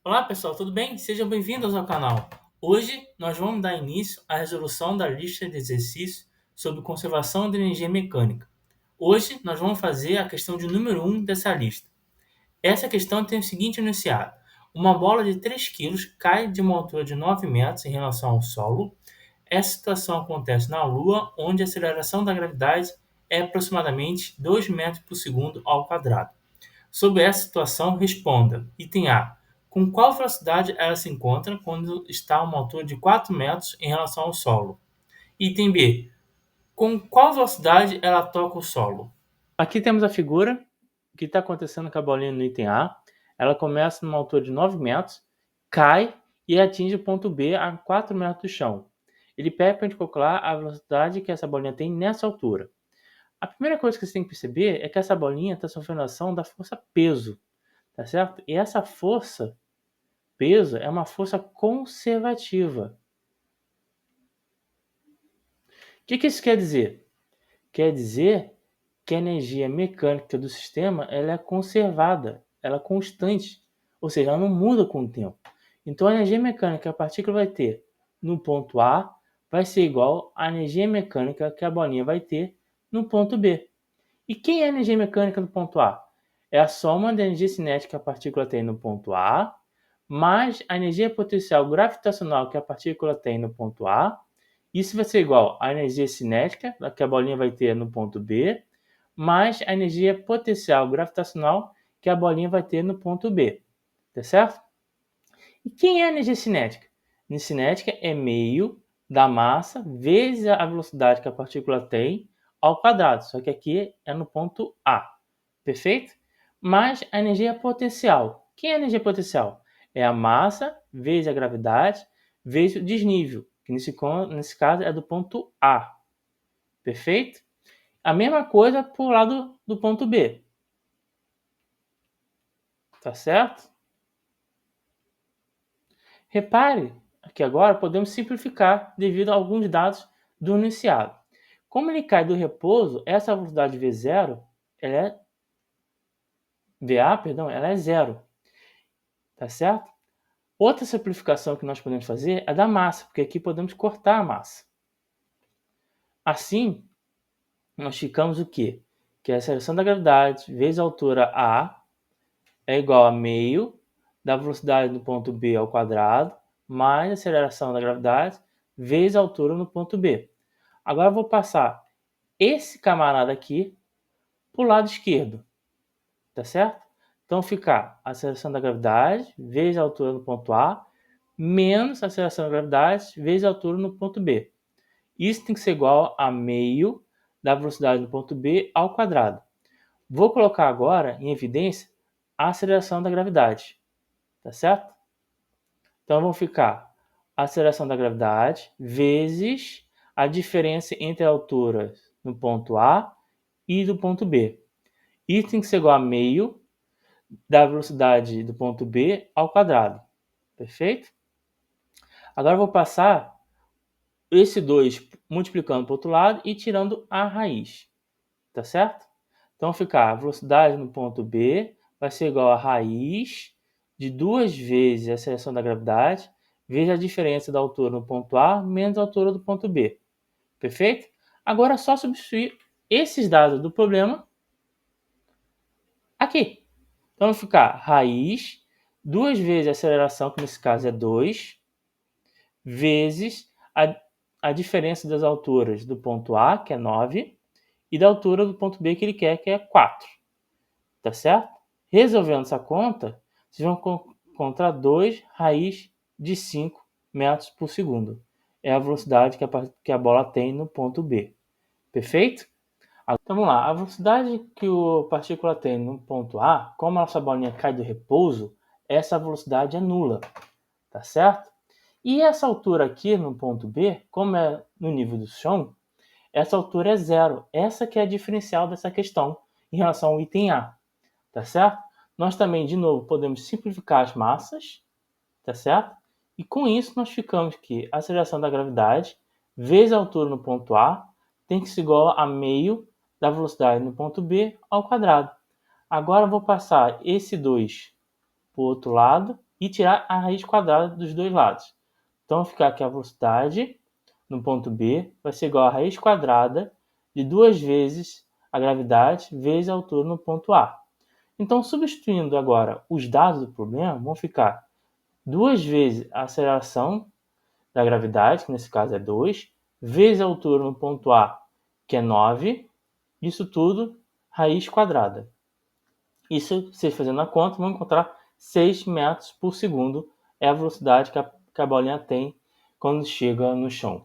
Olá pessoal, tudo bem? Sejam bem-vindos ao canal. Hoje nós vamos dar início à resolução da lista de exercícios sobre conservação de energia mecânica. Hoje nós vamos fazer a questão de número 1 dessa lista. Essa questão tem o seguinte enunciado: uma bola de 3 quilos cai de uma altura de 9 metros em relação ao solo. Essa situação acontece na Lua, onde a aceleração da gravidade é aproximadamente 2 metros por segundo ao quadrado. Sobre essa situação, responda. Item A. Com qual velocidade ela se encontra quando está a uma altura de 4 metros em relação ao solo? Item B. Com qual velocidade ela toca o solo? Aqui temos a figura. O que está acontecendo com a bolinha no item A? Ela começa numa altura de 9 metros, cai e atinge o ponto B a 4 metros do chão. Ele pede para a gente calcular a velocidade que essa bolinha tem nessa altura. A primeira coisa que você tem que perceber é que essa bolinha está sofrendo ação da força peso, tá certo? E essa força peso é uma força conservativa. O que isso quer dizer? Quer dizer que a energia mecânica do sistema ela é conservada, ela é constante, ou seja, ela não muda com o tempo. Então a energia mecânica que a partícula vai ter no ponto A vai ser igual à energia mecânica que a bolinha vai ter no ponto B. E quem é a energia mecânica do ponto A? É a soma da energia cinética que a partícula tem no ponto A, mais a energia potencial gravitacional que a partícula tem no ponto A. Isso vai ser igual à energia cinética que a bolinha vai ter no ponto B, mais a energia potencial gravitacional que a bolinha vai ter no ponto B. Tá certo? E quem é a energia cinética? A energia cinética é meio da massa vezes a velocidade que a partícula tem ao quadrado, só que aqui é no ponto A, perfeito? Mais a energia potencial. Quem é a energia potencial? É a massa vezes a gravidade vezes o desnível, que nesse caso é do ponto A, perfeito? A mesma coisa para o lado do ponto B, tá certo? Repare que agora podemos simplificar devido a alguns dados do enunciado. Como ele cai do repouso, essa velocidade V0, ela é, VA, perdão, ela é zero, tá certo? Outra simplificação que nós podemos fazer é da massa, porque aqui podemos cortar a massa. Assim, nós ficamos o quê? Que a aceleração da gravidade vezes a altura A é igual a meio da velocidade do ponto B ao quadrado, mais a aceleração da gravidade vezes a altura no ponto B. Agora eu vou passar esse camarada aqui para o lado esquerdo, tá certo? Então ficar a aceleração da gravidade vezes a altura no ponto A, menos a aceleração da gravidade vezes a altura no ponto B. Isso tem que ser igual a meio da velocidade no ponto B ao quadrado. Vou colocar agora em evidência a aceleração da gravidade, tá certo? Então vão ficar a aceleração da gravidade vezes a diferença entre alturas no ponto A e do ponto B. Isso tem que ser igual a meio da velocidade do ponto B ao quadrado. Perfeito? Agora eu vou passar esse 2 multiplicando para o outro lado e tirando a raiz. Tá certo? Então ficar a velocidade no ponto B vai ser igual a raiz de 2 vezes a aceleração da gravidade vezes a diferença da altura no ponto A menos a altura do ponto B. Perfeito? Agora é só substituir esses dados do problema aqui. Então vai ficar raiz 2 vezes a aceleração, que nesse caso é 2, vezes a diferença das alturas do ponto A, que é 9, e da altura do ponto B que ele quer, que é 4. Tá certo? Resolvendo essa conta, vocês vão encontrar 2 raiz de 5 metros por segundo. É a velocidade que a bola tem no ponto B. Perfeito? Então vamos lá. A velocidade que a partícula tem no ponto A, como a nossa bolinha cai do repouso, essa velocidade é nula. Tá certo? E essa altura aqui no ponto B, como é no nível do chão, essa altura é zero. Essa que é a diferencial dessa questão em relação ao item A. Tá certo? Nós também, de novo, podemos simplificar as massas, tá certo? E com isso nós ficamos que a aceleração da gravidade vezes a altura no ponto A tem que ser igual a meio da velocidade no ponto B ao quadrado. Agora eu vou passar esse 2 para o outro lado e tirar a raiz quadrada dos dois lados. Então, vai ficar que a velocidade no ponto B vai ser igual a raiz quadrada de 2 vezes a gravidade vezes a altura no ponto A. Então, substituindo agora os dados do problema, vão ficar 2 vezes a aceleração da gravidade, que nesse caso é 2, vezes a altura no ponto A, que é 9, isso tudo raiz quadrada. Isso, vocês fazendo a conta, vão encontrar 6 metros por segundo é a velocidade que a bolinha tem quando chega no chão.